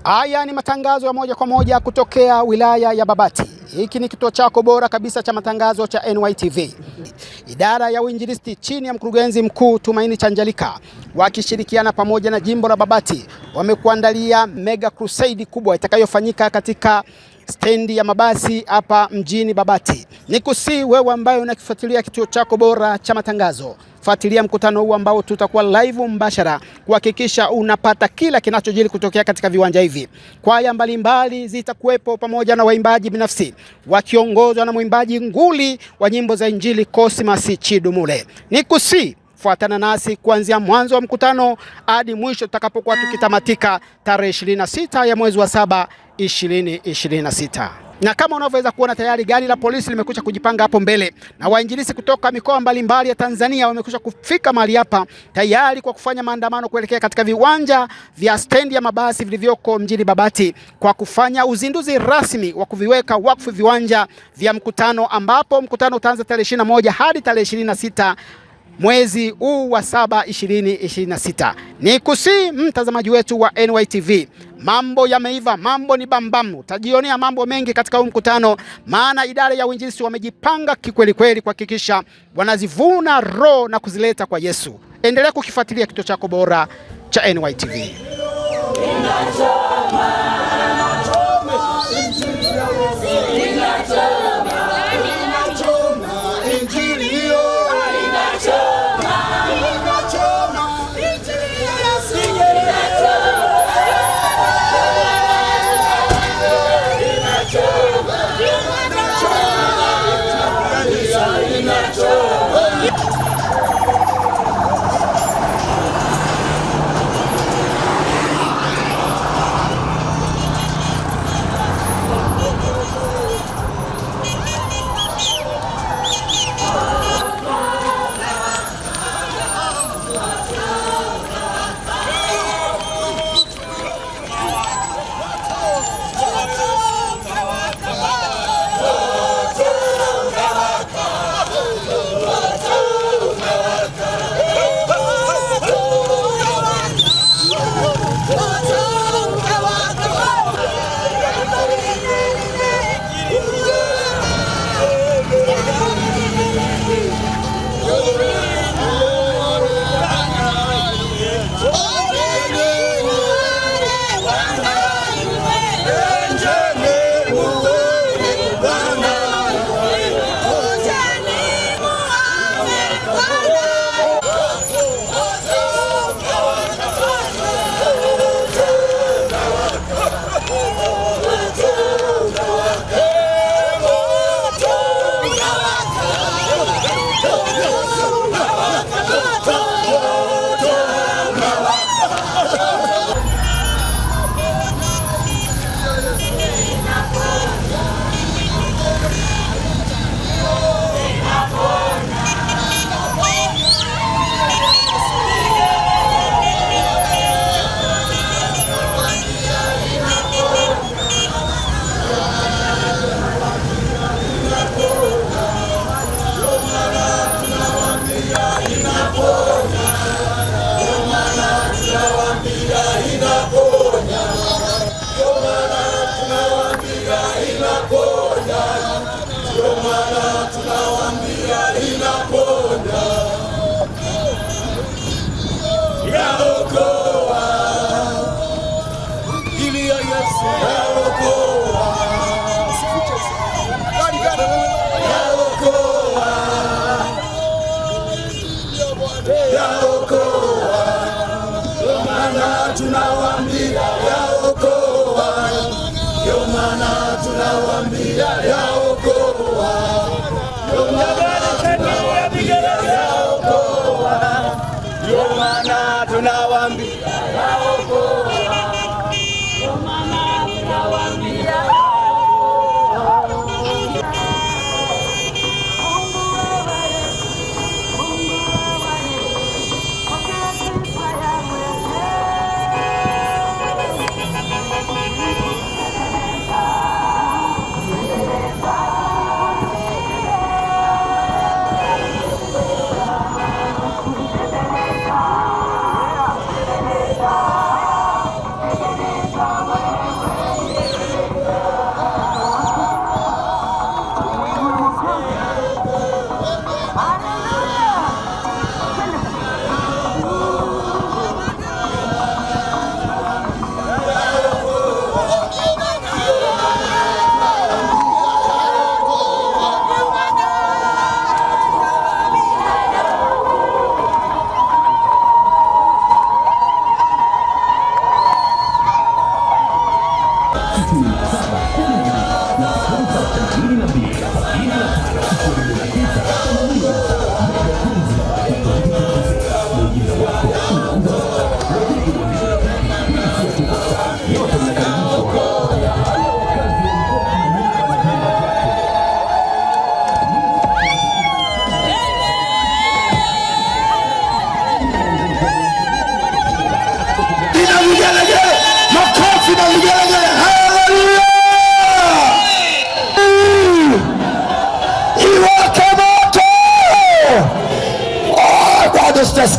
Haya ni matangazo ya moja kwa moja kutokea wilaya ya Babati. Hiki ni kituo chako bora kabisa cha matangazo cha NYTV. Idara ya uinjilisti chini ya mkurugenzi mkuu Tumaini Chanjalika wakishirikiana pamoja na jimbo la Babati wamekuandalia mega crusade kubwa itakayofanyika katika stendi ya mabasi hapa mjini Babati. Nikusi wewe ambaye unakifuatilia kituo chako bora cha matangazo, fuatilia mkutano huu ambao tutakuwa live mbashara kuhakikisha unapata kila kinachojiri kutokea katika viwanja hivi. Kwaya mbalimbali zitakuwepo pamoja na waimbaji binafsi wakiongozwa na mwimbaji nguli wa nyimbo za Injili Cosmas Chidumule. Nikusi fuatana nasi kuanzia mwanzo wa mkutano hadi mwisho tutakapokuwa tukitamatika tarehe 26 ya mwezi wa 7 2026. Na kama unavyoweza kuona tayari gari la polisi limekwisha kujipanga hapo mbele na wainjilisi kutoka mikoa mbalimbali ya Tanzania wamekwisha kufika mahali hapa tayari kwa kufanya maandamano kuelekea katika viwanja vya stendi ya mabasi vilivyoko mjini Babati kwa kufanya uzinduzi rasmi wa kuviweka wakfu viwanja vya mkutano, ambapo mkutano utaanza tarehe 21 hadi tarehe 26 mwezi huu wa 7 2026. Ni kusi mtazamaji wetu wa NYTV, mambo yameiva, mambo ni bambamu. Utajionea mambo mengi katika huu mkutano, maana idara ya uinjilisti wamejipanga kikweli kweli kuhakikisha wanazivuna roho na kuzileta kwa Yesu. Endelea kukifuatilia kituo chako bora cha NYTV.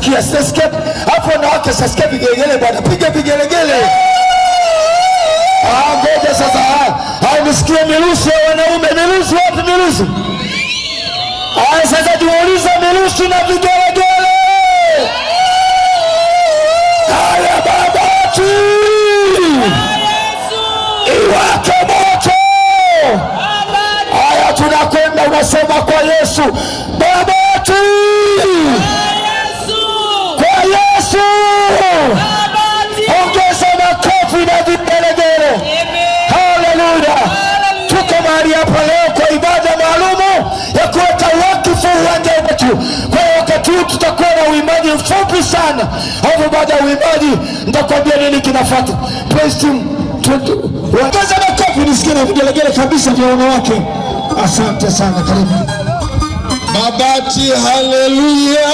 sijasikia. Hapo wanawake sijasikia vigelegele bwana. Piga vigelegele. Ngoja sasa. Nisikie mirusi ya wanaume. Mirusi wapi mirusi? Sasa tuuliza mirusi na vigelegele. Haya Babati. Iwake moto. Haya tunakwenda unasema kwa Yesu. Babati. Kwa Yesu. Ongeza makofi na vigelegele. Haleluya. Tuko mahali hapa leo kwa ibada maalumu ya kuweka wakifu uwanja wetu. Kwa wakati huu tutakuwa na uimbaji mfupi sana. Hapo baada ya uimbaji nitakwambia nini kinafuata. Praise team. Ongeza makofi nisikie na vigelegele kabisa vya wanawake. Asante sana, karibu. Babati, haleluya.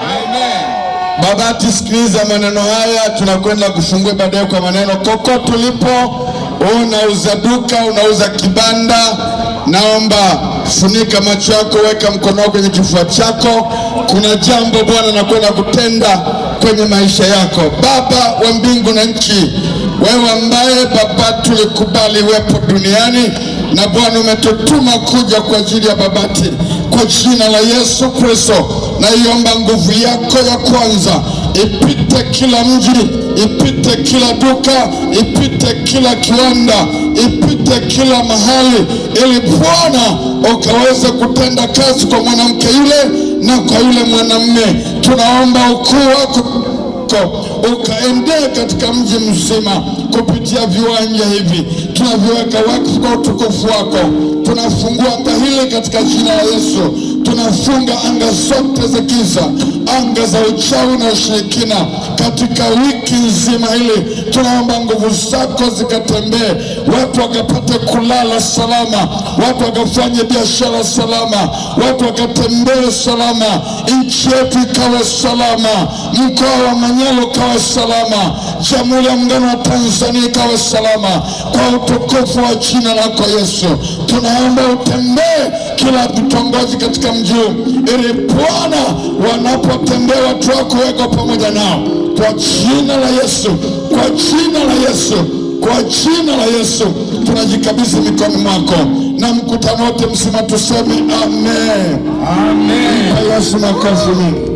Amen. Babati, sikiliza maneno haya, tunakwenda kufungua baadaye kwa maneno. Koko tulipo, unauza duka, unauza kibanda, naomba funika macho yako, weka mkono wako kwenye kifua chako. Kuna jambo Bwana anakwenda kutenda kwenye maisha yako. Baba wa mbingu na nchi, wewe ambaye Baba tulikubali wepo duniani, na Bwana umetutuma kuja kwa ajili ya Babati, kwa jina la Yesu Kristo, naiomba nguvu yako ya kwanza ipite kila mji, ipite kila duka, ipite kila kiwanda, ipite kila mahali, ili Bwana ukaweze kutenda kazi kwa mwanamke yule na kwa yule mwanamume. Tunaomba ukuu wako ukaendee katika mji mzima kupitia viwanja hivi. Tunaviweka wakfu kwa utukufu wako. Tunafungua anga hili katika jina la Yesu. Tunafunga anga zote za giza, anga za uchawi na ushirikina katika wiki nzima hili. Tunaomba nguvu zako zikatembee, watu wakapate kulala salama, watu wakafanye biashara salama, watu wakatembee salama, nchi yetu ikawe salama, mkoa wa Manyalo kawe salama, Jamhuri ya Muungano wa Tanzania ikawe salama, kwa utukufu wa jina lako Yesu. Tunaomba utembee kila vitongoji katika mji, ili Bwana wanapotembea watu wako weko pamoja nao, kwa jina la Yesu, kwa jina la Yesu, kwa jina la Yesu tunajikabidhi mikononi mwako, na mkutano wote msema tuseme amen. Amen. Kwa Yesu makofi mengi.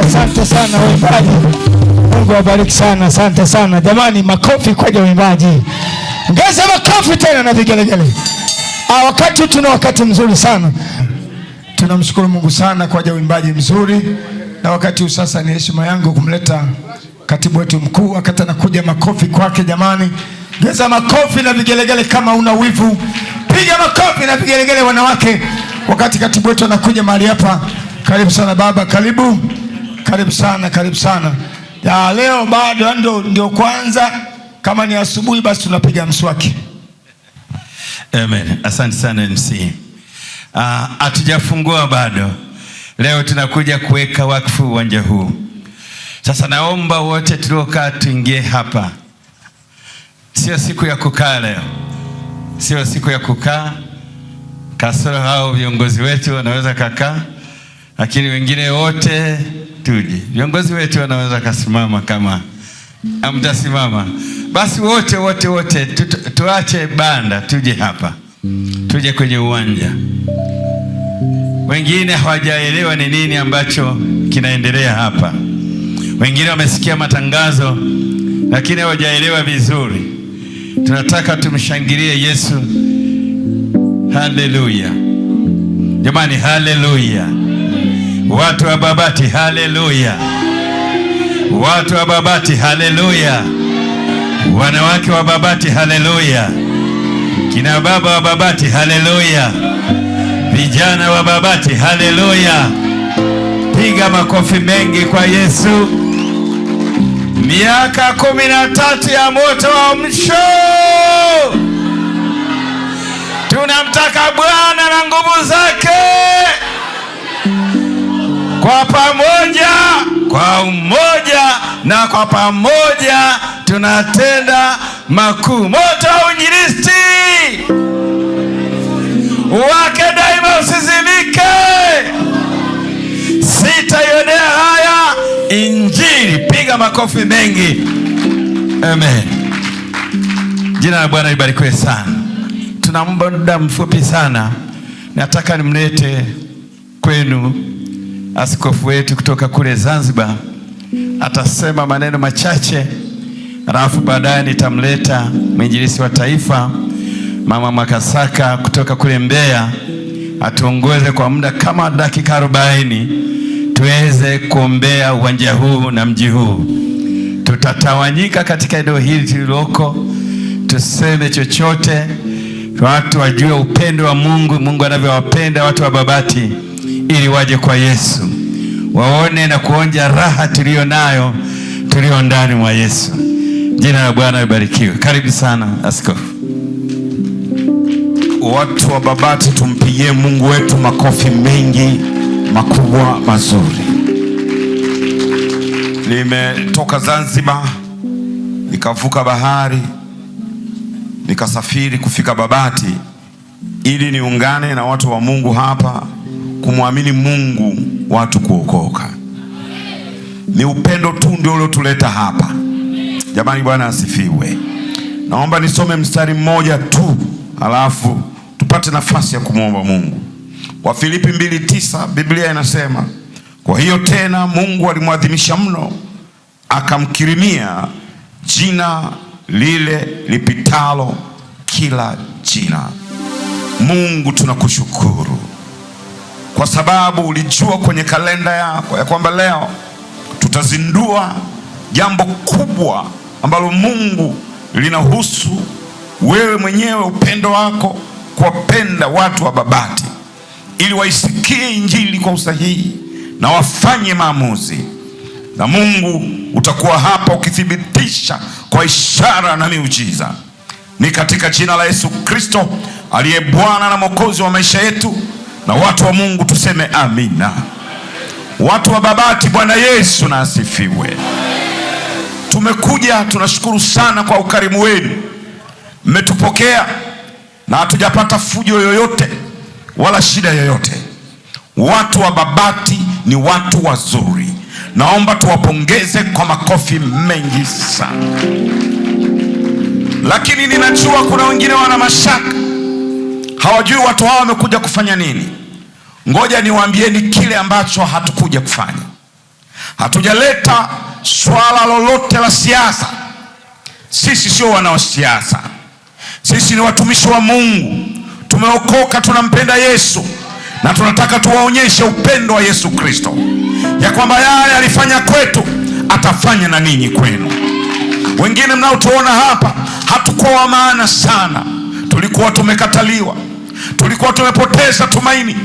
Asante sana waimbaji. Mungu awabariki sana. Asante sana. Jamani, makofi kwa waimbaji. Ongeza makofi tena na vigelegele. Wakati tuna wakati mzuri sana. Tunamshukuru Mungu sana kwa uimbaji mzuri. Na wakati sasa ni heshima yangu kumleta katibu wetu mkuu. Wakati anakuja, makofi kwake jamani. Ongeza makofi na vigelegele kama una wivu. Piga makofi na vigelegele wanawake. Wakati katibu wetu anakuja mahali hapa. Karibu sana baba, karibu. Karibu sana, karibu sana. Ya leo bado ndio kwanza, kama ni asubuhi basi tunapiga mswaki. Amen. Asante sana MC. Hatujafungua bado. Leo tunakuja kuweka wakfu uwanja huu. Sasa naomba wote tuliokaa tuingie hapa. Sio siku ya kukaa leo. Sio siku ya kukaa. Kasoro hao viongozi wetu wanaweza kakaa, lakini wengine wote tuje. Viongozi wetu wanaweza kasimama kama hamtasimama. Basi wote tuache banda, tuje hapa, tuje kwenye uwanja. Wengine hawajaelewa ni nini ambacho kinaendelea hapa. Wengine wamesikia matangazo lakini hawajaelewa vizuri. Tunataka tumshangilie Yesu. Haleluya jamani, haleluya. Watu wa Babati, haleluya. Watu wa Babati, haleluya. Wanawake wa Babati, haleluya. Kina baba wa Babati, haleluya. Vijana wa Babati, haleluya. Piga makofi mengi kwa Yesu. Miaka 13 ya moto wa uamsho. Tunamtaka Bwana na nguvu zake. Kwa pamoja, kwa umoja na kwa pamoja tunatenda makuu. Moto wa uinjilisti wake daima usizimike. Sitaionea haya Injili. Piga makofi mengi. Amen. Jina la Bwana libarikiwe sana. Tuna muda mfupi sana. Nataka nimlete kwenu askofu wetu kutoka kule Zanzibar. Atasema maneno machache, alafu baadaye nitamleta mwinjilisti wa taifa Mama Makasaka kutoka kule Mbeya atuongoze kwa muda kama dakika 40 tuweze kuombea uwanja huu na mji huu. Tutatawanyika katika eneo hili tuliloko, tuseme chochote, watu wajue upendo wa Mungu, Mungu anavyowapenda watu wa Babati, ili waje kwa Yesu, waone na kuonja raha tulio nayo, tulio ndani mwa Yesu. Jina la Bwana libarikiwe. Karibu sana askofu. Watu wa Babati, tumpigie Mungu wetu makofi mengi makubwa mazuri. Nimetoka Zanzibar, nikavuka bahari, nikasafiri kufika Babati ili niungane na watu wa Mungu hapa kumwamini Mungu, watu kuokoka. Ni upendo tu ndio uliotuleta hapa. Jamani, Bwana asifiwe. Naomba nisome mstari mmoja tu, alafu tupate nafasi ya kumwomba Mungu. Wafilipi 2:9 Biblia inasema, kwa hiyo tena Mungu alimwadhimisha mno, akamkirimia jina lile lipitalo kila jina. Mungu, tunakushukuru kwa sababu ulijua kwenye kalenda yako ya kwamba leo tutazindua jambo kubwa ambalo Mungu linahusu wewe mwenyewe, upendo wako kuwapenda watu wa Babati ili waisikie Injili kwa usahihi na wafanye maamuzi. Na Mungu utakuwa hapa ukithibitisha kwa ishara na miujiza. Ni katika jina la Yesu Kristo aliye Bwana na Mwokozi wa maisha yetu, na watu wa Mungu tuseme amina. Watu wa Babati, Bwana Yesu na asifiwe. Tumekuja, tunashukuru sana kwa ukarimu wenu. Mmetupokea na hatujapata fujo yoyote wala shida yoyote. Watu wa Babati ni watu wazuri. Naomba tuwapongeze kwa makofi mengi sana. Lakini ninajua kuna wengine wana mashaka, hawajui watu hao wamekuja kufanya nini. Ngoja niwaambieni kile ambacho hatukuja kufanya. Hatujaleta swala lolote la siasa. Sisi sio wanasiasa. Sisi ni watumishi wa Mungu. Tumeokoka, tunampenda Yesu, na tunataka tuwaonyeshe upendo wa Yesu Kristo, ya kwamba yale alifanya kwetu atafanya na ninyi kwenu. Wengine mnaotuona hapa hatukuwa wa maana sana, tulikuwa tumekataliwa, tulikuwa tumepoteza tumaini,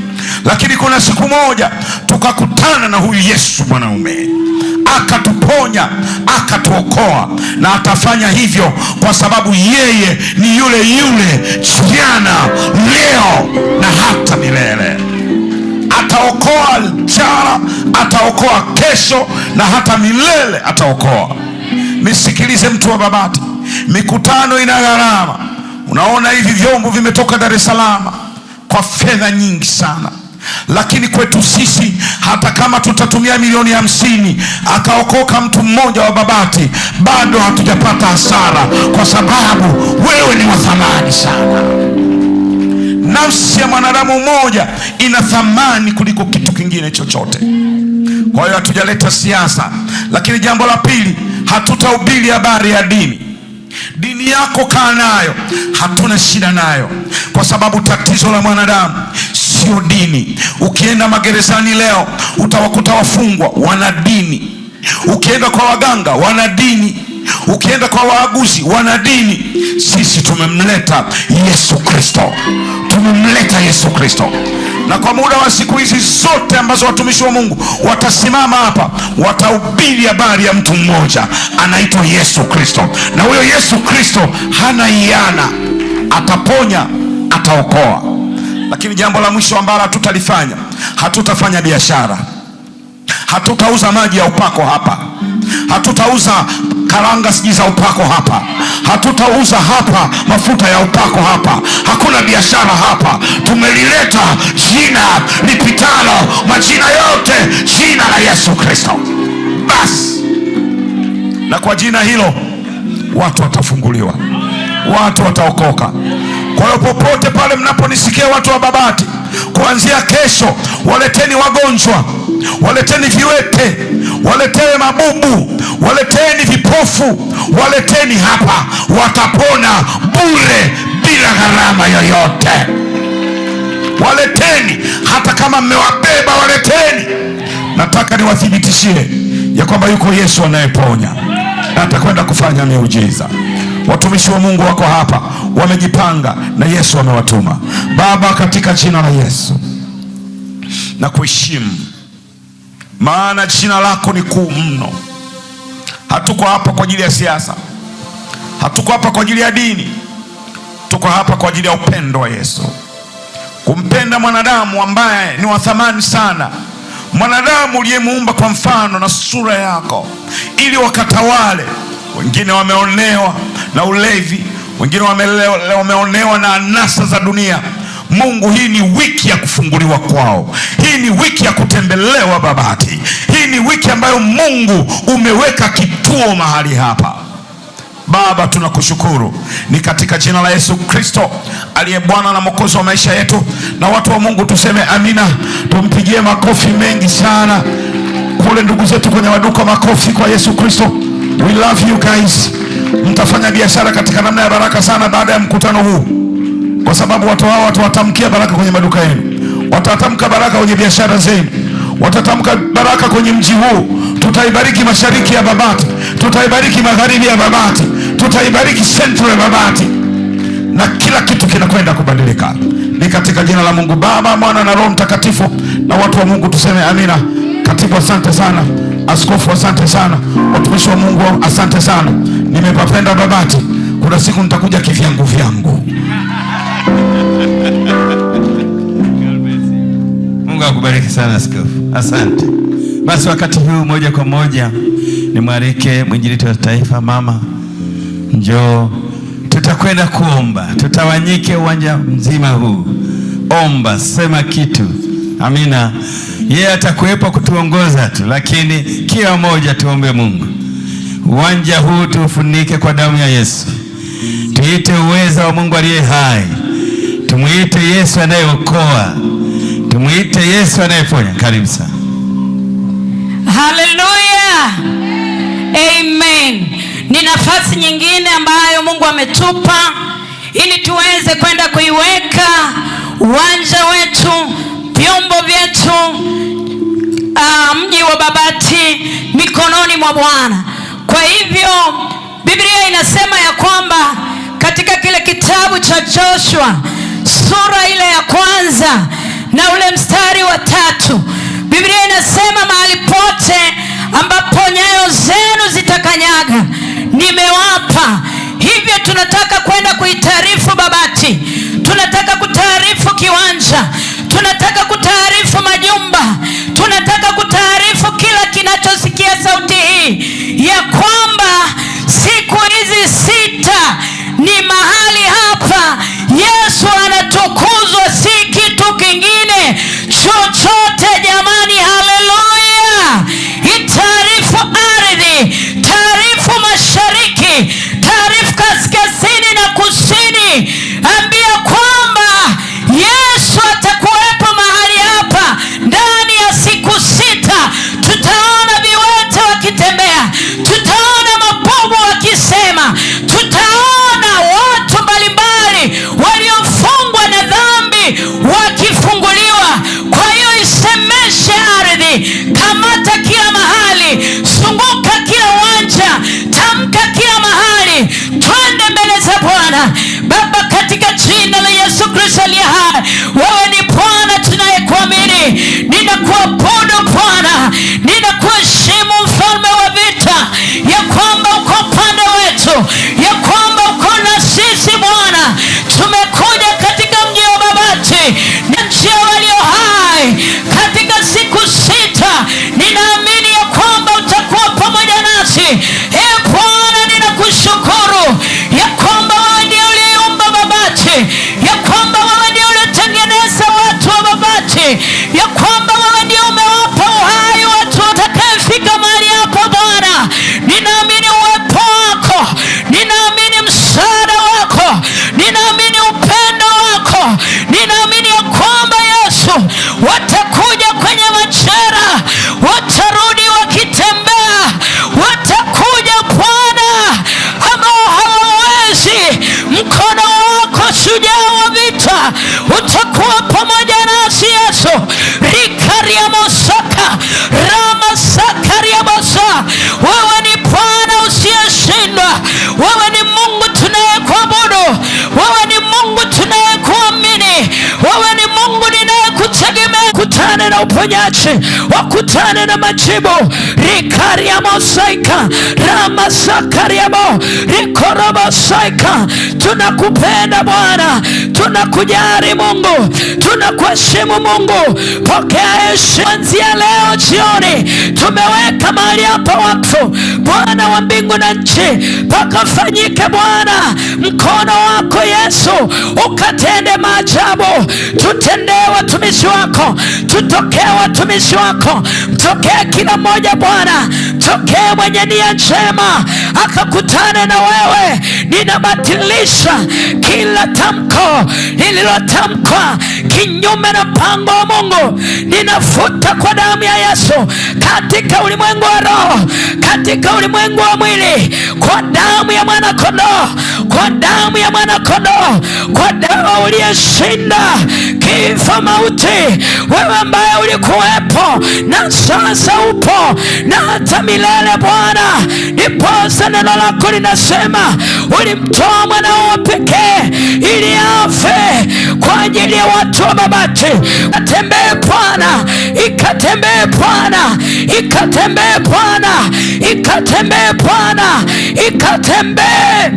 lakini kuna siku moja tukakutana na huyu Yesu mwanaume, akatuponya, akatuokoa, na atafanya hivyo kwa sababu yeye ni yule yule jana, leo na hata milele. Ataokoa jana, ataokoa kesho, na hata milele ataokoa. Nisikilize mtu wa Babati, mikutano ina gharama. Unaona hivi vyombo vimetoka Dar es Salaam kwa fedha nyingi sana. Lakini kwetu sisi, hata kama tutatumia milioni 50 akaokoka mtu mmoja wa Babati, bado hatujapata hasara, kwa sababu wewe ni wa thamani sana. Nafsi ya mwanadamu mmoja ina thamani kuliko kitu kingine chochote. Kwa hiyo hatujaleta siasa. Lakini jambo la pili, hatutahubiri habari ya dini. Dini yako kaa nayo, hatuna shida nayo, kwa sababu tatizo la mwanadamu sio dini. Ukienda magerezani leo utawakuta wafungwa wana dini. Ukienda kwa waganga wana dini. Ukienda kwa waaguzi wana dini. Sisi tumemleta Yesu Kristo, tumemleta Yesu Kristo. Na kwa muda wa siku hizi zote ambazo watumishi wa Mungu watasimama hapa, watahubiri habari ya mtu mmoja anaitwa Yesu Kristo. Na huyo Yesu Kristo hana hiana, ataponya, ataokoa. Lakini jambo la mwisho ambalo hatutalifanya, hatutafanya biashara. Hatutauza maji ya upako hapa. Hatutauza karanga siji za upako hapa. Hatutauza hapa mafuta ya upako hapa. Hakuna biashara hapa. Tumelileta jina lipitalo majina yote, jina la Yesu Kristo. Basi, na kwa jina hilo watu watafunguliwa, watu wataokoka. Kwa hiyo popote pale mnaponisikia watu wa Babati, kuanzia kesho, waleteni wagonjwa, waleteni viwete, waleteni mabubu, waleteni vipofu, waleteni hapa, watapona bure bila gharama yoyote. Waleteni, hata kama mmewabeba waleteni. Nataka niwathibitishie ya kwamba yuko Yesu anayeponya na atakwenda kufanya miujiza. Watumishi wa Mungu wako hapa, wamejipanga na Yesu amewatuma. Baba, katika jina la Yesu na kuheshimu, maana jina lako ni kuu mno. Hatuko hapa kwa ajili ya siasa, hatuko hapa kwa ajili ya dini, tuko hapa kwa ajili ya upendo wa Yesu. Kumpenda mwanadamu ambaye ni wa thamani sana, mwanadamu uliyemuumba kwa mfano na sura yako, ili wakatawale. Wengine wameonewa na ulevi, wengine wameonewa na anasa za dunia. Mungu, hii ni wiki ya kufunguliwa kwao. Hii ni wiki ya kutembelewa Babati. Hii ni wiki ambayo Mungu umeweka kituo mahali hapa. Baba, tunakushukuru, ni katika jina la Yesu Kristo aliye Bwana na Mwokozi wa maisha yetu. Na watu wa Mungu tuseme amina. Tumpigie makofi mengi sana kule ndugu zetu kwenye maduka. Makofi kwa Yesu Kristo. We love you guys. Mtafanya biashara katika namna ya baraka sana baada ya mkutano huu, kwa sababu watu hao watawatamkia baraka kwenye maduka yenu, watatamka baraka kwenye biashara zenu, watatamka baraka kwenye mji huu. Tutaibariki mashariki ya Babati, tutaibariki magharibi ya Babati, tutaibariki sentro ya Babati, na kila kitu kinakwenda kubadilika. Ni katika jina la Mungu Baba, Mwana na Roho Mtakatifu. Na watu wa Mungu tuseme amina. Katibu, asante sana. Askofu, asante sana. Watumishi wa Mungu, asante sana. Nimepapenda Babati. Kuna siku nitakuja kivyangu vyangu. Mungu akubariki sana askofu. Asante. Basi wakati huu moja kwa moja nimwalike mwinjilisti wa taifa mama, njoo. Tutakwenda kuomba. Tutawanyike uwanja mzima huu. Omba, sema kitu. Amina. Yeye atakuwepo kutuongoza tu, lakini kila mmoja tuombe Mungu. Uwanja huu tuufunike kwa damu ya Yesu. Tuite uweza wa Mungu aliye hai. Tumuite Yesu anayeokoa. Tumuite Yesu anayeponya. Karibu sana. Haleluya. Amen. Ni nafasi nyingine ambayo Mungu ametupa ili tuweze kwenda kuiweka uwanja wetu, vyombo vyetu, mji wa Babati mikononi mwa Bwana. Kwa hivyo Biblia inasema ya kwamba katika kile kitabu cha Joshua sura ile ya 1 na ule mstari wa 3, Biblia inasema mahali pote ambapo nyayo zenu zitakanyaga nimewapa. Hivyo tunataka kwenda kuitaarifu Babati, tunataka kutaarifu kiwanja, tunataka kutaarifu majumba, tunataka kutaarifu kila kinachosikia sauti hii ya kwamba siku hizi 6 ni mahali hapa Yesu anatukuzwa, si kitu kingine wakifunguliwa. Kwa hiyo isemeshe ardhi, kamata kila mahali, zunguka kila uwanja, tamka kila mahali, twende mbele za Bwana. Baba, katika jina la Yesu Kristo aliye hai, wewe ni Bwana tunayekuamini. Ninakuabudu Bwana, ninakuheshimu mfalme wa vita, ya kwamba uko upande wetu, ya kwamba uko na sisi Bwana. Tumekuja katika mji wa Babati na nchi ya walio hai katika siku 6. Ninaamini ya kwamba utakuwa pamoja nasi. Bwana, ninakushukuru ya kwamba wewe ndiye uliumba Babati, ya kwamba wewe ndiye ulitengeneza watu wa Babati, ya kwamba wewe ndiye umewapa uhai watu watakayefika mahali hapo Bwana. Ninaamini uwepo wako, ninaamini msaada wako, ninaamini upendo wako, ninaamini ya kwamba Yesu watakuja kwenye majera, watarudi wakitembea, watakuja Bwana ambao hawawezi. Mkono wako shujaa wa vita utakuwa pamoja nasi Yesu. Rikariamosaka ramasakariamosa, wewe ni Bwana usiyeshindwa, wewe ni Mungu tunayekuabudu, wewe ni Mungu tunayekuamini, wewe ni Mungu ninayekutegemea. Kutane na uponyaji, wakutane na majibu. Rikariamosaika ramasakariamo rikorobosaika. Tunakupenda Bwana, tunakujali Mungu, tunakuheshimu Mungu. Pokea heshima kuanzia leo jioni. Tumeweka mahali hapa wakfu Bwana wa mbingu na nchi, pakafanyike Bwana mkono wako Yesu, ukatende maajabu. Tutendee watumishi wako, tutokee watumishi wako, mtokee kila mmoja Bwana, mtokee mwenye nia njema akakutane na wewe. Ninabatilisha kila tamko lililotamkwa kinyume na mpango wa Mungu. Ninafuta kwa damu ya Yesu, katika ulimwengu wa roho, katika ulimwengu wa mwili, kwa damu ya mwana kondoo, kwa damu ya mwana kondoo, kwa damu uliyeshinda kifo, mauti. Wewe ambaye ulikuwepo na sasa upo na hata milele Bwana. Ndiposa neno lako linasema ulimtoa mwanao wa pekee ili afe kwa ajili ya watu wa Babati. Ikatembee Bwana, ikatembee Bwana, ikatembee Bwana, ikatembee Bwana, ikatembee.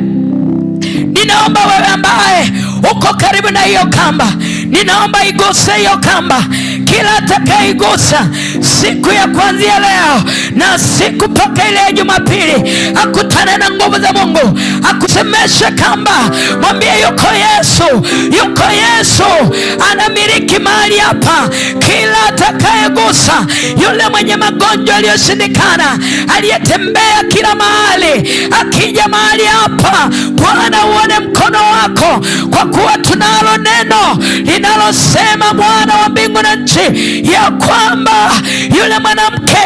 Ninaomba wewe ambaye uko karibu na hiyo kamba, ninaomba iguse hiyo kamba. Kila atakayeigusa siku ya kuanzia leo na siku mpaka ile ya Jumapili, akutane na nguvu za Mungu, akusemeshe kamba. Mwambie yuko Yesu, yuko Yesu anamiliki mahali hapa. Kila atakayegusa, yule mwenye magonjwa aliyoshindikana, aliyetembea kila mahali, akija mahali hapa Bwana, uone mkono wako, kwa kuwa tunalo neno linalosema Bwana wa mbingu na nchi, ya kwamba yule mwanamke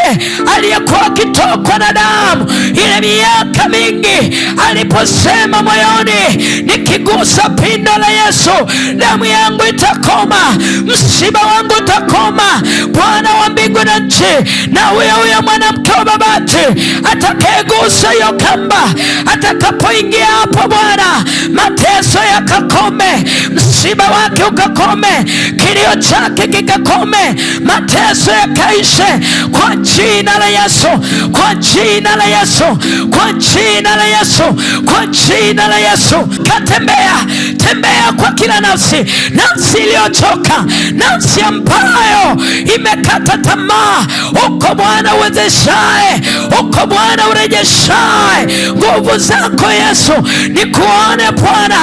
aliyekuwa akitokwa na damu ile miaka mingi, aliposema moyoni, nikigusa pindo la Yesu damu yangu itakoma, msiba wangu utakoma. Bwana wa mbingu na nchi, na huyo mwanamke wa Babati atakayegusa hiyo kamba, atakapoingia hapo Bwana, mateso yakakome, msiba wake ukakome, kilio chake kikakome, mateso yakaishe kwa jina la Yesu, kwa jina la Yesu, kwa jina la Yesu, kwa jina la Yesu. Tembea kwa kila nafsi iliyochoka, nafsi ambayo imekata tamaa. Uko Bwana uwezeshaye, uko Bwana urejeshaye nguvu zako Yesu. Nikuone Bwana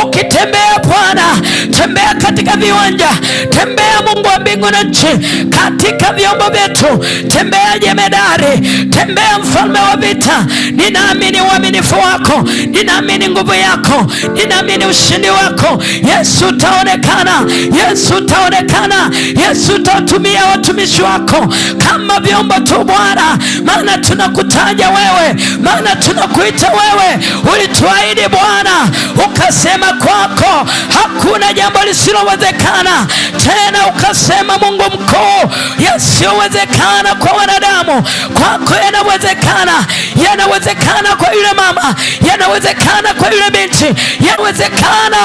ukitembea Bwana, tembea katika viwanja, tembea Mungu wa mbingu na nchi, katika vyombo vyetu, tembea jemedari, tembea mfalme wa vita. Ninaamini uaminifu wako, ninaamini nguvu yako, ninaamini ushindi wako. Yesu utaonekana, Yesu utaonekana, Yesu utatumia watumishi wako kama vyombo tu Bwana, maana tunakutaja wewe, maana tunakuita wewe. Ulituahidi Bwana, ukasema kwako kwako hakuna jambo lisilowezekana. Tena ukasema, Mungu mkuu, yasiyowezekana kwa wanadamu kwako yanawezekana. Yanawezekana kwa yule mama, yanawezekana kwa yule binti, yanawezekana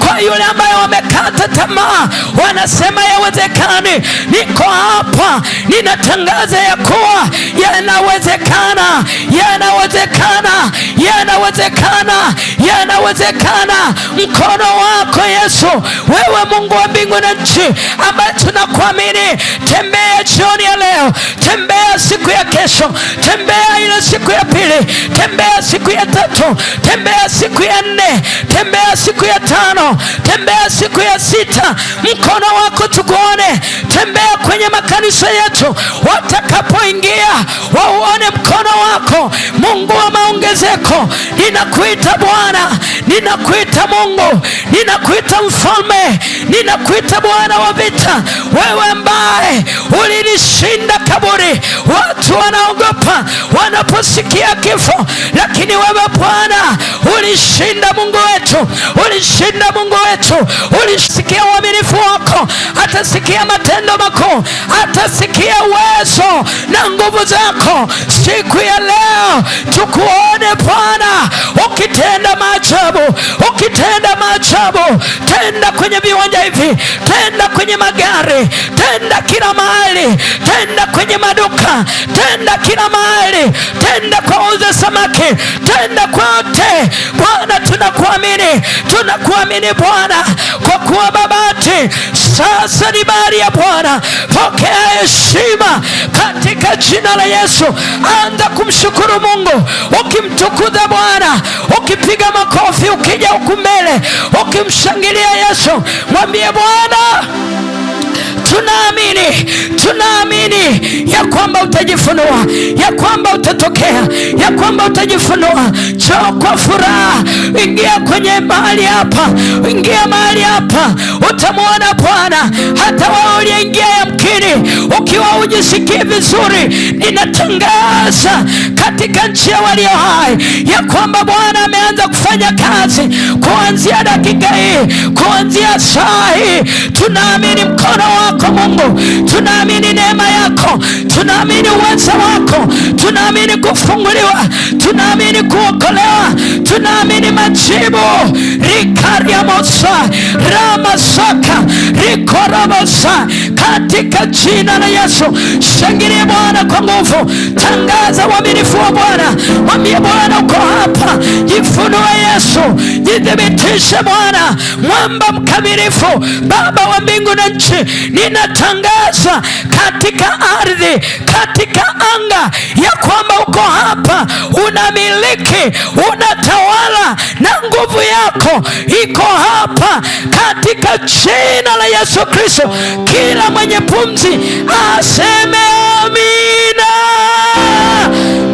kwa yule ambaye wamekata tamaa, wanasema yawezekani. Niko hapa ninatangaza ya kuwa yanawezekana, yanawezekana, yanawezekana, yanawezekana. Mkono wako Yesu, wewe Mungu wa mbingu na nchi, ambaye tunakuamini, tembea jioni ya leo, tembea siku ya kesho, tembea ile siku ya pili, tembea siku ya tatu, tembea siku ya nne, tembea siku ya tano, tembea siku ya sita. Mkono wako tukuone, tembea kwenye makanisa yetu, watakapoingia wauone mkono wako. Mungu wa maongezeko, ninakuita Bwana, ninakuita Mungu, ninakuita Mfalme, ninakuita Bwana wa vita. Wewe ambaye ulilishinda kaburi. Watu wanaogopa wanaposikia kifo, lakini wewe Bwana ulishinda. Mungu wetu, ulishinda. Mungu wetu, ulisikia uaminifu wako, atasikia matendo makuu, atasikia uwezo na nguvu zako. Siku ya leo tukuone Bwana ukitenda maajabu, ukitenda maajabu. Tenda kwenye viwanja hivi, tenda kwenye magari, tenda kila mahali, tenda kwenye maduka, tenda kila mahali, tenda kwa wauza samaki, tenda kote Bwana. Tunakuamini, tunakuamini Bwana, kwa kuwa Babati sasa ni bahari ya Bwana. Pokea heshima katika jina la Yesu. Anza kumshukuru Mungu, ukimtukuza Bwana, ukipiga makofi, ukija huku mbele, ukimshangilia Yesu. Mwambie Bwana, tunaamini, tunaamini ya kwamba utajifunua, ya kwamba utatokea, ya kwamba utajifunua. Njoo kwa furaha, ingia kwenye mahali hapa, ingia mahali hapa, utamwona Bwana. Hata wao uliingia yamkini ukiwa hujisikii vizuri, ninatangaza katika nchi ya walio hai ya kwamba Bwana ameanza kufanya kazi kuanzia dakika hii, kuanzia saa hii. Tunaamini mkono wako Mungu, tunaamini neema yako, tunaamini uwezo wako, tunaamini kufunguliwa, tunaamini kuokolewa, tunaamini majibu. Rikariamosa ramasaka rikoramosa, katika jina la Yesu. Shangilia Bwana kwa nguvu, tangaza uaminifu wa Bwana. Mwambie Bwana uko hapa, jifunue Yesu, jithibitishe Bwana, mwamba mkamilifu, Baba wa mbingu na nchi. Ninatangaza katika ardhi, katika anga, ya kwamba uko hapa, unamiliki, unatawala, na nguvu yako iko hapa katika jina la Yesu Kristo. Kila mwenye pumzi aseme amina.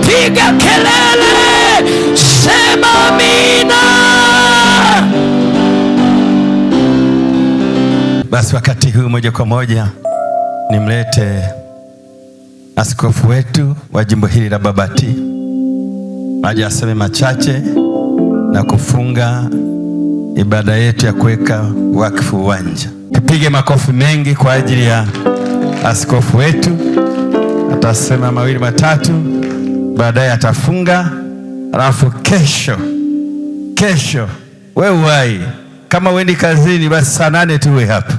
Piga kelele, sema amina. Basi wakati huu moja kwa moja nimlete askofu wetu wa jimbo hili la Babati aje aseme machache na kufunga ibada yetu ya kuweka wakfu uwanja. Tupige makofi mengi kwa ajili ya askofu wetu. Atasema mawili matatu, baadaye atafunga. Alafu kesho wewe uwai, kama uendi kazini basi saa 8 tuwe hapa.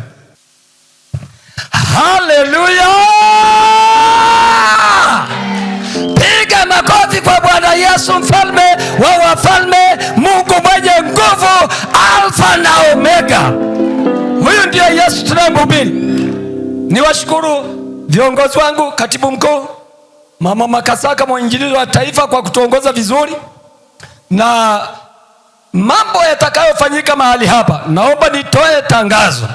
Haleluya! Piga makofi kwa Bwana Yesu, mfalme wa wafalme, Mungu mwenye nguvu, Alfa na Omega. Huyu ndiye Yesu tunayemhubiri. Niwashukuru viongozi wangu, katibu mkuu Mama Makasaka, mwinjilizi wa taifa, kwa kutuongoza vizuri na mambo yatakayofanyika mahali hapa. Naomba nitoe tangazo.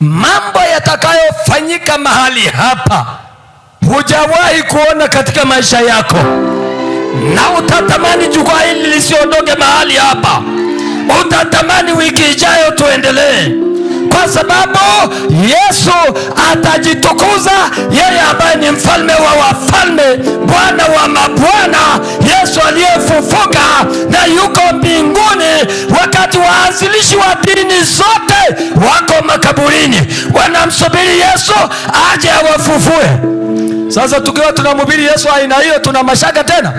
Mambo yatakayofanyika mahali hapa hujawahi kuona katika maisha yako, na utatamani jukwaa hili lisiondoke mahali hapa. Utatamani wiki ijayo tuendelee, kwa sababu Yesu atajitukuza, yeye ambaye ni mfalme wa wafalme, Bwana wa mabwana, Yesu aliyefufuka na yuko mbinguni, wakati waanzilishi wa dini zote wako makaburini wanamsubiri Yesu aje awafufue. Sasa tukiwa tunamhubiri Yesu aina hiyo, tuna mashaka tena?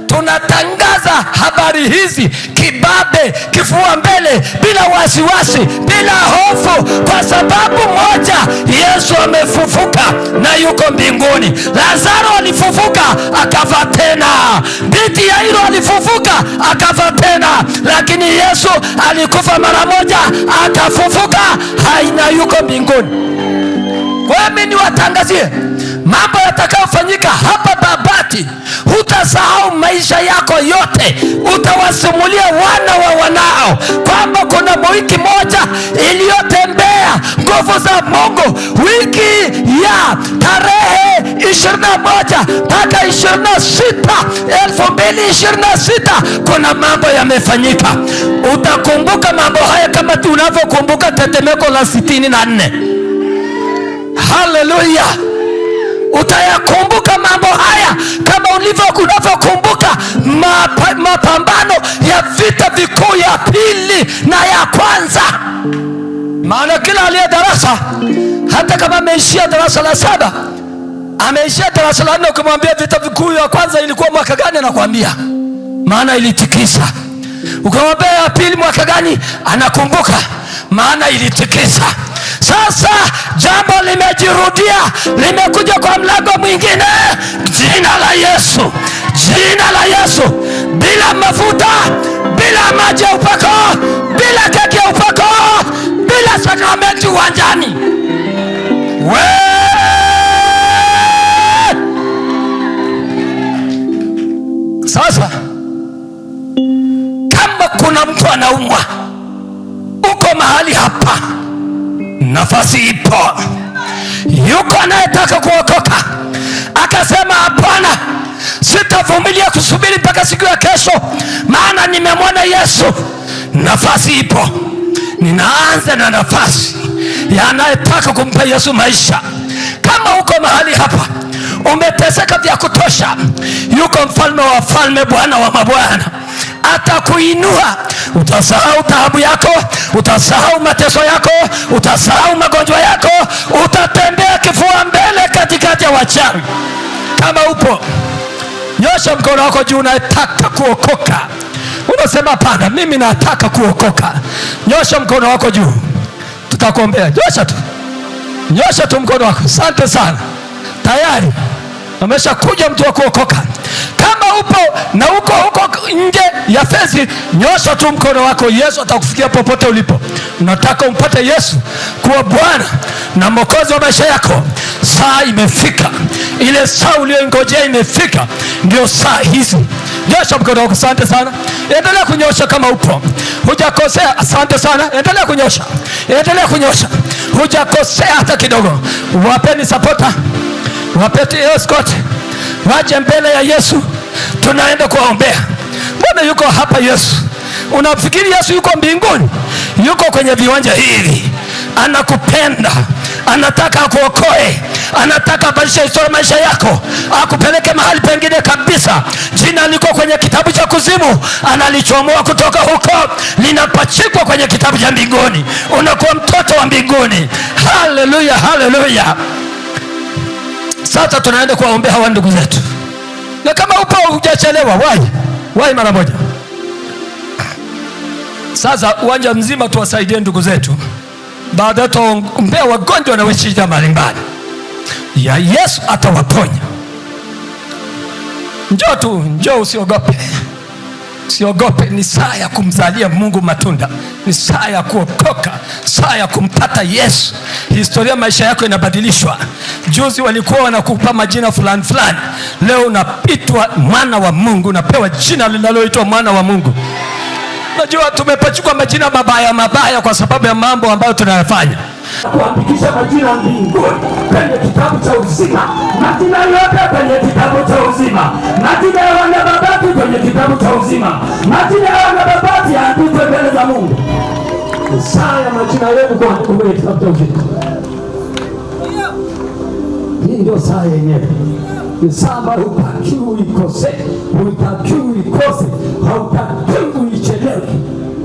Tunatangaza habari hizi kibabe, kifua mbele, bila wasiwasi, bila hofu, kwa sababu moja, Yesu amefufuka na yuko mbinguni. Lazaro alifufuka akafa tena, binti Yairo alifufuka akafa tena, lakini Yesu alikufa mara moja akafufuka haina yuko mbinguni. Kwa hiyo mimi niwatangazie mambo yatakayofanyika hapa Babati. Hutasahau maisha yako yote, utawasimulia wana wa wanao kwamba kuna wiki moja iliyotembea nguvu za Mungu, wiki ya tarehe 21 mpaka 26 2026 kuna mambo yamefanyika. Utakumbuka mambo haya kama tunavyokumbuka tetemeko la 64. Haleluya! Utayakumbuka mambo haya kama unavyokumbuka mapambano ya vita vikuu ya pili na ya kwanza. Maana kila aliye darasa, hata kama ameishia darasa la 7, ameishia darasa la 4, ukimwambia vita vikuu ya kwanza ilikuwa mwaka gani, anakuambia, maana ilitikisa. Ukimwambia ya pili mwaka gani, anakumbuka, maana ilitikisa. Sasa jambo limejirudia, limekuja kwa mlango mwingine. Jina la Yesu, jina la Yesu, bila mafuta, bila maji ya upako, bila keki ya upako, bila sakramenti uwanjani. Sasa kama kuna mtu anaumwa, uko mahali hapa, nafasi ipo. Yuko anayetaka kuokoka, akasema hapana, sitavumilia kusubiri mpaka siku ya kesho, maana nimemwona Yesu. Nafasi ipo. Ninaanza na nafasi ya anayetaka kumpa Yesu maisha. Kama uko mahali hapa umeteseka vya kutosha, yuko mfalme wa falme, Bwana wa mabwana, atakuinua. Utasahau taabu yako, utasahau mateso yako, utasahau magonjwa yako, utatembea kifua mbele katikati ya wachawi. Kama upo, nyosha mkono wako juu, unataka kuokoka. Unasema hapana, mimi nataka kuokoka. Nyosha mkono wako juu, tutakuombea. Nyosha tu mkono wako. Asante sana, tayari ameshakuja mtu wa kuokoka. Kama upo na uko nje ya fence, nyosha tu mkono wako. Yesu atakufikia popote ulipo. Unataka umpate Yesu kuwa Bwana na Mwokozi wa maisha yako. Saa imefika, ile saa uliyongojea imefika, ndio saa hizi. Nyosha mkono wako. Asante sana, endelea kunyosha kama upo, hujakosea. Asante sana, endelea kunyosha, endelea kunyosha, hujakosea hata kidogo. Wapeni supporter, wapeni escort, waje mbele ya Yesu, tunaenda kuwaombea. Mbona yuko hapa Yesu? Unafikiri Yesu yuko mbinguni? Yuko kwenye viwanja hivi, anakupenda, anataka akuokoe, anataka abadilishe historia maisha yako, akupeleke mahali pengine kabisa. Jina liko kwenye kitabu cha kuzimu, analichomoa kutoka huko, linapachikwa kwenye kitabu cha mbinguni. Unakuwa mtoto wa mbinguni. Haleluya, haleluya. Sasa tunaenda kuwaombea hawa ndugu zetu, na kama upo hujachelewa, wahi mara moja. Sasa uwanja mzima tuwasaidie ndugu zetu, baadaye tuombea wagonjwa na wenye shida mbalimbali. Ya Yesu atawaponya. Njoo tu, njoo, usiogope. Usiogope, ni saa ya kumzalia Mungu matunda. Ni saa ya kuokoka, saa ya kumpata Yesu. Historia maisha yako inabadilishwa. Juzi walikuwa wanakupa majina fulani fulani, leo unapitwa mwana wa Mungu, unapewa jina linaloitwa mwana wa Mungu. Najua tumepachukua majina mabaya kwa sababu ya mambo ambayo tunayafanya. Kuandikisha majina mbinguni kwenye kitabu cha uzima, majina yote kwenye kitabu cha uzima, majina ya wana Babati kwenye kitabu cha uzima, majina ya wana Babati yaandikwe mbele za Mungu. Ni saa ya majina yenu kuandikwa kwenye kitabu cha uzima. Hii ndio saa yenyewe. Ni saa ambayo hutakiwi ikose, hutakiwi ikose, hautakiwi ichelewe.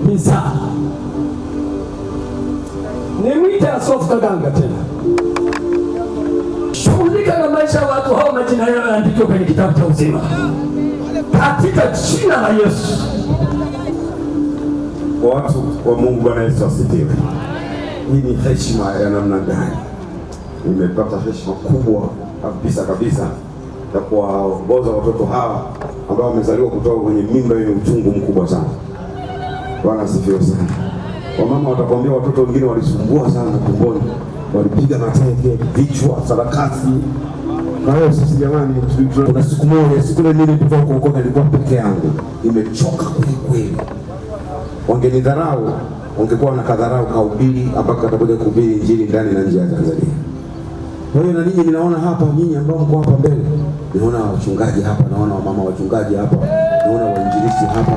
Ni saa. Nimwite Askofu Kaganga tena. Shughulika na maisha ya watu hao, majina yao yaandikwe kwenye kitabu cha uzima. Katika jina la Yesu. Watu wa Mungu, Bwana Yesu asifiwe. Hii ni heshima ya namna gani? Nimepata heshima kubwa kabisa ya kuwaongoza watoto hawa ambao wamezaliwa kutoka kwenye mimba yenye uchungu mkubwa sana. Bwana asifiwe sana. Wamama watakwambia watoto wengine walisumbua sana tumboni, walipiga mateke, vichwa, sarakasi. Na hiyo sisi jamani, kuna siku moja, siku ile nilipotoka kuokoka nilikuwa peke yangu. Nimechoka kweli. Wangenidharau, wangekuwa wanakadharau kahubiri ambako atakuja kuhubiri injili ndani na nje ya Tanzania. Kwa hiyo na ninyi ninaona hapa, nyinyi ambao mko hapa mbele, naona wachungaji hapa, naona wamama wachungaji hapa, naona wainjilisti hapa.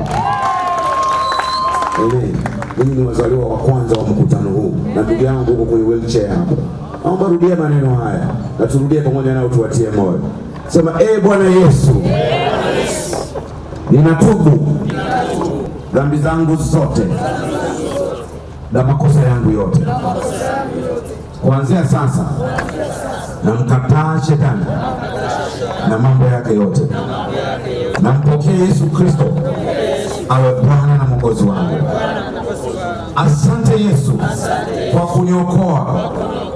Amen. Ninyi ni wazaliwa wa kwanza wa mkutano huu. Na ndugu yangu huko kwenye wheelchair hapa, naomba rudia maneno haya na turudie pamoja nao, tuwatie moyo. Sema, Bwana Yesu, ninatubu dhambi zangu zote na makosa yangu yote. Kuanzia sasa namkataa shetani na mambo yake yote. Nampokea Yesu Kristo awe Bwana na Mwokozi wangu. Asante Yesu kwa kuniokoa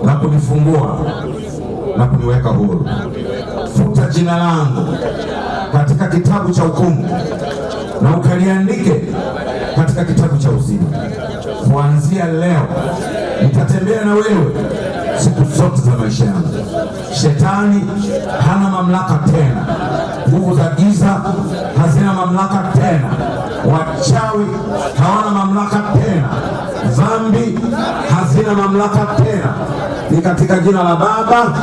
na kunifungua na kuniweka huru. Futa jina langu katika kitabu cha hukumu na ukaliandike katika kitabu cha uzima. Kuanzia leo nitatembea na wewe siku zote za maisha yangu. Shetani hana mamlaka tena. Nguvu za giza hazina mamlaka tena. Wachawi hawana mamlaka tena. Dhambi hazina mamlaka tena. Ni katika jina la Baba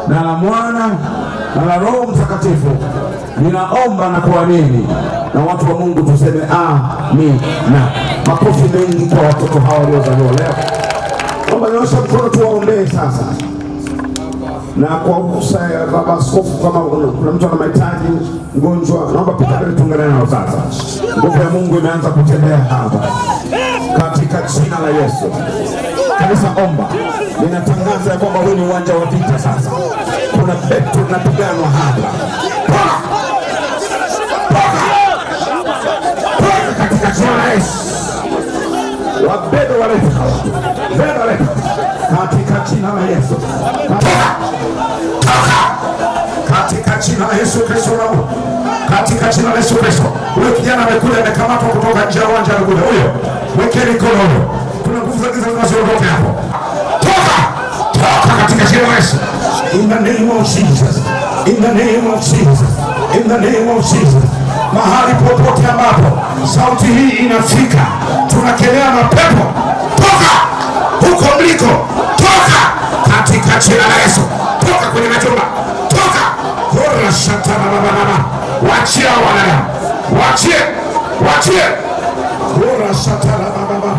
na la Mwana na la Roho Mtakatifu ninaomba na kuamini. Na watu wa Mungu tuseme amina. Makofi mengi kwa watoto hawa waliozaliwa leo. Naomba nyosha mkono tuwaombee sasa. Na kwa usaya Baba Askofu, kama kuna mtu ana mahitaji, mgonjwa, naomba pita mbele tuungane nao sasa. Nguvu ya Mungu imeanza kutembea hapa katika jina la Yesu. Kanisa omba. Ninatangaza ya kwamba huu ni uwanja wa vita sasa. Kuna pepo inapiganwa hapa. Katika jina la Yesu. Wabebe walete hawa. Bebe walete. Katika jina la Yesu. Katika jina la Yesu Kristo. Katika jina la Yesu Kristo. Huyo kijana amekuja amekamatwa kutoka nje ya uwanja amekuja. Huyo. Wekeni mkono huyo. Kuna nguvu za giza zinazoondoka hapo. Toka katika jina la Yesu. In the name of Jesus. In the name of Jesus. In the name of Jesus. Mahali popote ambapo sauti hii inafika, tunakemea mapepo. Toka huko mliko. Toka katika jina la Yesu. Toka kwenye majumba. Toka. Hora shatana baba. Wachia wana. Wachie. Hora shatana baba.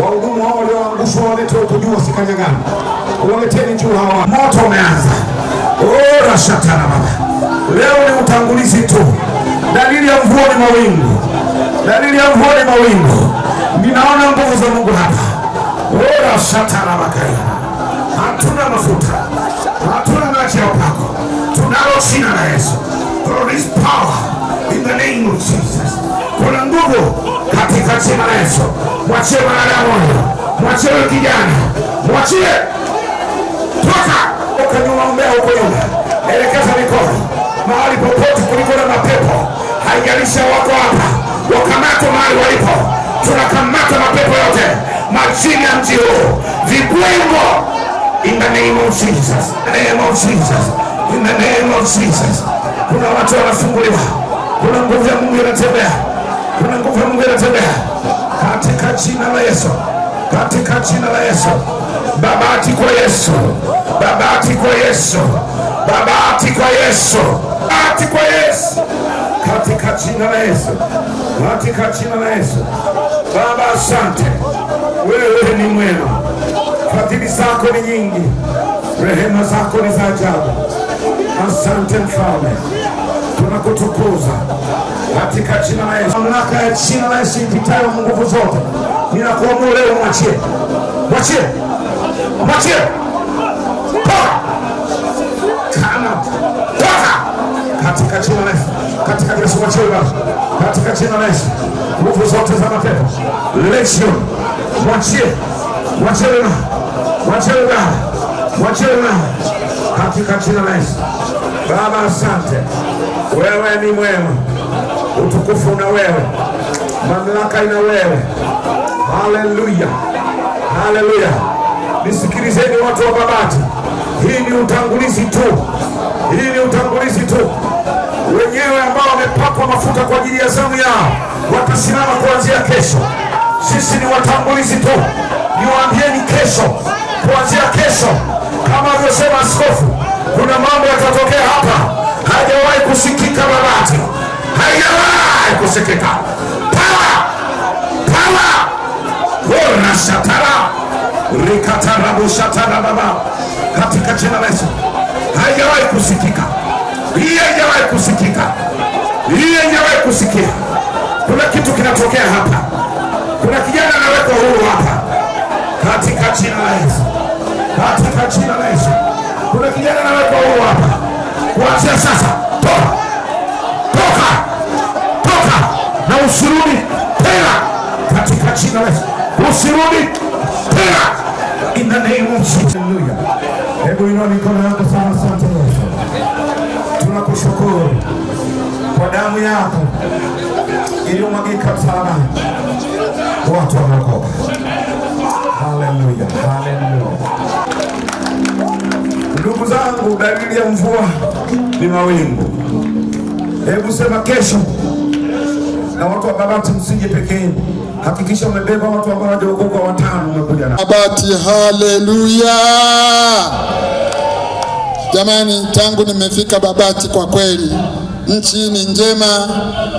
Wahudumu hao walioangushwa waletwe huko juu wasikanyagane. Waleteni juu hawa. Moto umeanza. Hora shatana baba. Leo ni utangulizi tu. Dalili ya mvua ni mawingu. Dalili ya mvua ni mawingu. Ninaona nguvu za Mungu hapa. Ora shatana bakaya. Hatuna mafuta. Hatuna maji ya upako. Tunalo jina la Yesu. There is power in the name of Jesus. Kuna nguvu katika jina la Yesu. Mwachie mwanadamu huyo. Mwachie kijana. Mwachie. Toka. Ukaombea huko nyuma. Elekeza mikono. Mahali popote kuliko na mapepo, haijalisha wako hapa, wakamata mahali walipo. Tunakamata mapepo yote majini ya mji huu, vibwengo, in the name of Jesus. In the name of Jesus. In the name of Jesus. Kuna watu wanafunguliwa. Kuna nguvu ya Mungu inatembea. Kuna nguvu ya Mungu inatembea katika jina la Yesu. Katika jina la Yesu. Babati kwa Yesu. Babati kwa Yesu. Babati kwa Yesu. Babati kwa Yesu. Katika jina la Yesu. Katika jina la Yesu. Baba asante. wewe ni mwema, fadhili zako ni nyingi, rehema zako ni za ajabu. Asante Mfalme, tunakutukuza katika jina la Yesu. Mamlaka ya jina la Yesu ipitayo nguvu zote, ninakuamuru leo mwachie, mwachie, mwachie, toka katika jina la Yesu, katika Yesu, mwachie baba, katika jina la Yesu. Nguvu zote za mapepo lesion, mwachie, mwachie baba, mwachie baba, mwachie baba, katika jina la Yesu. Baba, asante, wewe ni mwema, utukufu na wewe, mamlaka ina wewe. Haleluya, haleluya. Nisikilizeni watu wa Babati, hii ni utangulizi tu, hii ni utangulizi tu. Wenyewe ambao wamepakwa mafuta kwa ajili ya zamu yao watasimama kuanzia kesho. Sisi ni watangulizi tu. Niwaambieni kesho, kuanzia kesho, kama alivyosema askofu, kuna mambo yatatokea hapa hajawahi kusikika Babati, haijawahi kusikika. Power, power, ora shatara rikatarabu shatara baba, katika jina la Yesu. Haijawahi kusikika, hii haijawahi kusikika, hii haijawahi kusikia. Kuna kitu kinatokea hapa, kuna kijana anawekwa huru hapa katika jina la Yesu, katika jina la Yesu. Kuna kijana anawekwa huru hapa kuanzia sasa. Toka, toka, toka na usirudi tena katika jina la Yesu, usirudi tena in the name of Jesus. Hallelujah. Hebu inua mikono yako sana. Asante Yesu, tunakushukuru kwa damu yako iliyomwagika msalabani, watu wameokoka. Haleluya, haleluya. Ndugu zangu, dalili ya mvua ni mawingu. Hebu sema kesho, na watu wa Babati msije pekee. Hakikisha umebeba watu ambao hawajaokoka 5 umekuja na Babati. Haleluya. Jamani, tangu nimefika Babati kwa kweli nchi ni njema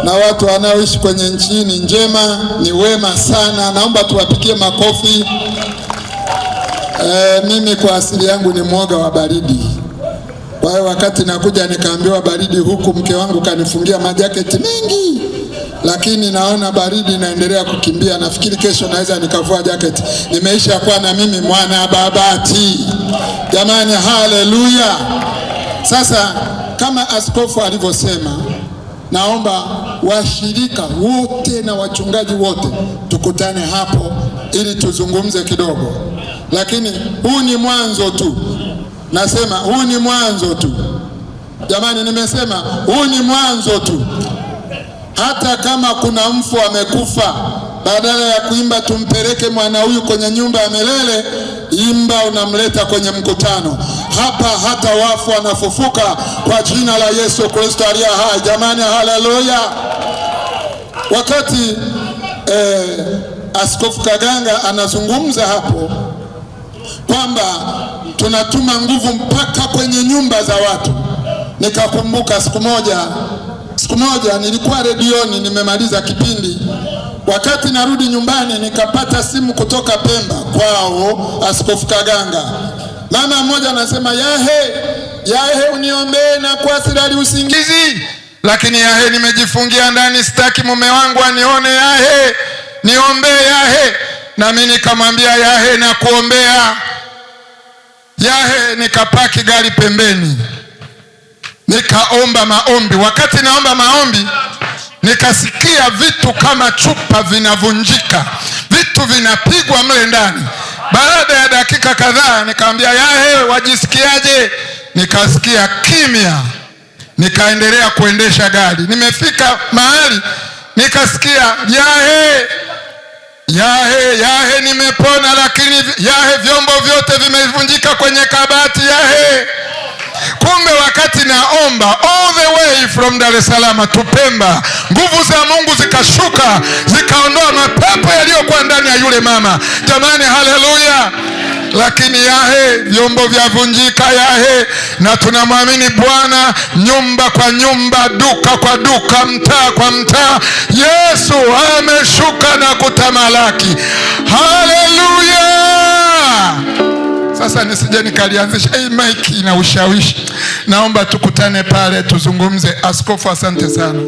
na watu wanaoishi kwenye nchi ni njema, ni wema sana. Naomba tuwapigie makofi. Mimi kwa asili yangu ni mwoga wa baridi. Kwa hiyo wakati nakuja nikaambiwa baridi huku, mke wangu kanifungia majaketi mengi, lakini naona baridi inaendelea kukimbia. Nafikiri kesho naweza nikavua jaketi. Nimeisha kuwa na mimi mwana Babati. Jamani, haleluya. Sasa kama askofu alivyosema, naomba washirika wote na wachungaji wote tukutane hapo ili tuzungumze kidogo. Lakini huu ni mwanzo tu. Nasema huu ni mwanzo tu. Jamani, nimesema huu ni mwanzo tu. Hata kama kuna mfu amekufa, badala ya kuimba tumpeleke mwana huyu kwenye nyumba ya milele, imba unamleta kwenye mkutano. Hapa hata wafu wanafufuka kwa jina la Yesu Kristo aliye hai. Jamani, haleluya. Wakati Askofu Kaganga anazungumza hapo kwamba tunatuma nguvu mpaka kwenye nyumba za watu, nikakumbuka siku moja nilikuwa redioni, nimemaliza kipindi. Wakati narudi nyumbani nikapata simu kutoka Pemba kwao Askofu Kaganga. Mama mmoja anasema, Yahe uniombee na kwa silali usingizi, lakini Yahe nimejifungia ndani, sitaki mume wangu anione. Yahe niombee Yahe. Na mimi nikamwambia Yahe na kuombea. Yahe nikapaki gari pembeni, nikaomba maombi. Wakati naomba maombi nikasikia vitu kama chupa vinavunjika, vitu vinapigwa mle ndani. Baada ya dakika kadhaa nikamwambia Yahe, wajisikiaje? Nikasikia kimya, nikaendelea kuendesha gari. Nimefika mahali nikasikia Yahe nimepona, lakini Yahe vyombo vyote vimevunjika kwenye kabati. Yahe. Kumbe wakati naomba all the way from Dar es Salaam to Pemba, nguvu za Mungu zikashuka, zikaondoa mapepo yaliyokuwa ndani ya yule mama. Jamani, haleluya. Lakini Yahe vyombo vyavunjika Yahe, na tunamwamini Bwana, nyumba kwa nyumba, duka kwa duka, mtaa kwa mtaa, Yesu ameshuka na kutamalaki. Haleluya! Sasa nisije nikalianzisha hii mic ina ushawishi. Naomba tukutane pale tuzungumze. Askofu, asante sana.